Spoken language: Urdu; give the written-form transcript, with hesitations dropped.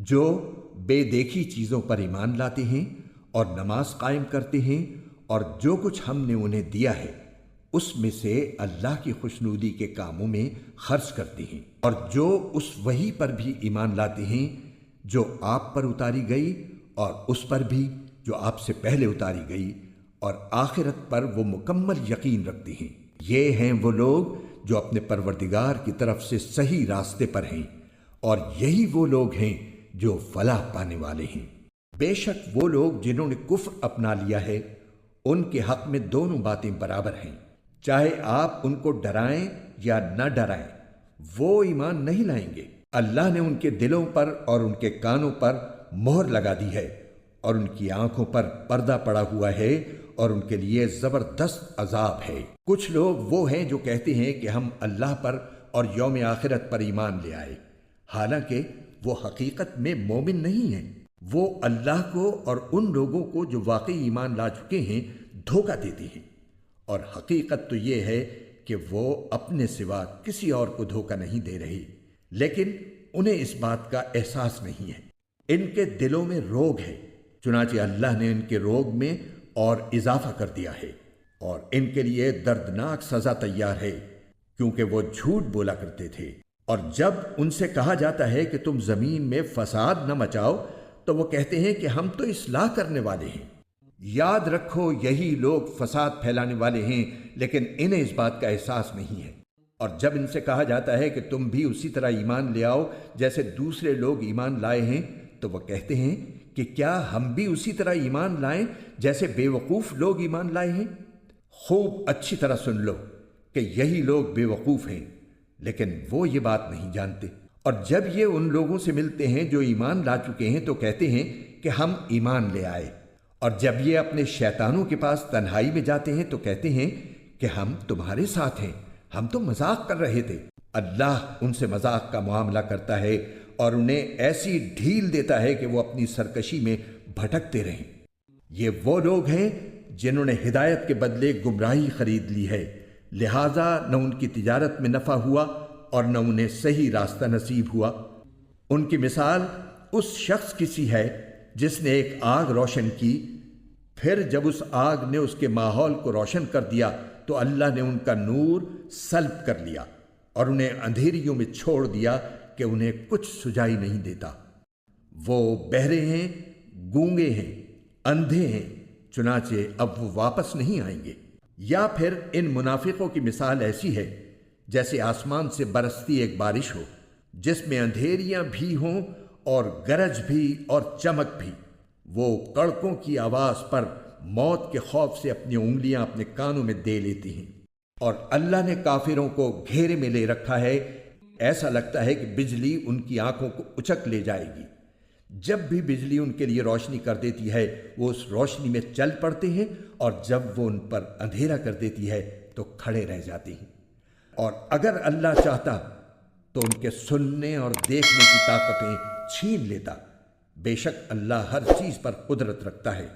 جو بے دیکھی چیزوں پر ایمان لاتے ہیں اور نماز قائم کرتے ہیں اور جو کچھ ہم نے انہیں دیا ہے اس میں سے اللہ کی خوشنودی کے کاموں میں خرچ کرتے ہیں، اور جو اس وحی پر بھی ایمان لاتے ہیں جو آپ پر اتاری گئی اور اس پر بھی جو آپ سے پہلے اتاری گئی، اور آخرت پر وہ مکمل یقین رکھتے ہیں۔ یہ ہیں وہ لوگ جو اپنے پروردگار کی طرف سے صحیح راستے پر ہیں، اور یہی وہ لوگ ہیں جو فلاح پانے والے ہیں۔ بے شک وہ لوگ جنہوں نے کفر اپنا لیا ہے ان کے حق میں دونوں باتیں برابر ہیں، چاہے آپ ان کو ڈرائیں یا نہ ڈرائیں، وہ ایمان نہیں لائیں گے۔ اللہ نے ان کے دلوں پر اور ان کے کانوں پر مہر لگا دی ہے، اور ان کی آنکھوں پر پردہ پڑا ہوا ہے، اور ان کے لیے زبردست عذاب ہے۔ کچھ لوگ وہ ہیں جو کہتے ہیں کہ ہم اللہ پر اور یوم آخرت پر ایمان لے آئے، حالانکہ وہ حقیقت میں مومن نہیں ہیں۔ وہ اللہ کو اور ان لوگوں کو جو واقعی ایمان لا چکے ہیں دھوکہ دیتے ہیں، اور حقیقت تو یہ ہے کہ وہ اپنے سوا کسی اور کو دھوکہ نہیں دے رہے، لیکن انہیں اس بات کا احساس نہیں ہے۔ ان کے دلوں میں روگ ہے، چنانچہ اللہ نے ان کے روگ میں اور اضافہ کر دیا ہے، اور ان کے لیے دردناک سزا تیار ہے، کیونکہ وہ جھوٹ بولا کرتے تھے۔ اور جب ان سے کہا جاتا ہے کہ تم زمین میں فساد نہ مچاؤ تو وہ کہتے ہیں کہ ہم تو اصلاح کرنے والے ہیں۔ یاد رکھو یہی لوگ فساد پھیلانے والے ہیں، لیکن انہیں اس بات کا احساس نہیں ہے۔ اور جب ان سے کہا جاتا ہے کہ تم بھی اسی طرح ایمان لے آؤ جیسے دوسرے لوگ ایمان لائے ہیں، تو وہ کہتے ہیں کہ کیا ہم بھی اسی طرح ایمان لائیں جیسے بے وقوف لوگ ایمان لائے ہیں؟ خوب اچھی طرح سن لو کہ یہی لوگ بے وقوف ہیں، لیکن وہ یہ بات نہیں جانتے۔ اور جب یہ ان لوگوں سے ملتے ہیں جو ایمان لا چکے ہیں تو کہتے ہیں کہ ہم ایمان لے آئے، اور جب یہ اپنے شیطانوں کے پاس تنہائی میں جاتے ہیں تو کہتے ہیں کہ ہم تمہارے ساتھ ہیں، ہم تو مذاق کر رہے تھے۔ اللہ ان سے مذاق کا معاملہ کرتا ہے اور انہیں ایسی ڈھیل دیتا ہے کہ وہ اپنی سرکشی میں بھٹکتے رہیں۔ یہ وہ لوگ ہیں جنہوں نے ہدایت کے بدلے گمراہی خرید لی ہے، لہذا نہ ان کی تجارت میں نفع ہوا اور نہ انہیں صحیح راستہ نصیب ہوا۔ ان کی مثال اس شخص کی سی ہے جس نے ایک آگ روشن کی، پھر جب اس آگ نے اس کے ماحول کو روشن کر دیا تو اللہ نے ان کا نور سلب کر لیا اور انہیں اندھیریوں میں چھوڑ دیا کہ انہیں کچھ سجائی نہیں دیتا۔ وہ بہرے ہیں، گونگے ہیں، اندھے ہیں، چنانچہ اب وہ واپس نہیں آئیں گے۔ یا پھر ان منافقوں کی مثال ایسی ہے جیسے آسمان سے برستی ایک بارش ہو جس میں اندھیریاں بھی ہوں اور گرج بھی اور چمک بھی۔ وہ کڑکوں کی آواز پر موت کے خوف سے اپنی انگلیاں اپنے کانوں میں دے لیتی ہیں، اور اللہ نے کافروں کو گھیرے میں لے رکھا ہے، ایسا لگتا ہے کہ بجلی ان کی آنکھوں کو اچک لے جائے گی۔ جب بھی بجلی ان کے لیے روشنی کر دیتی ہے وہ اس روشنی میں چل پڑتے ہیں، اور جب وہ ان پر اندھیرا کر دیتی ہے تو کھڑے رہ جاتے ہیں۔ اور اگر اللہ چاہتا تو ان کے سننے اور دیکھنے کی طاقتیں چھین لیتا۔ بے شک اللہ ہر چیز پر قدرت رکھتا ہے۔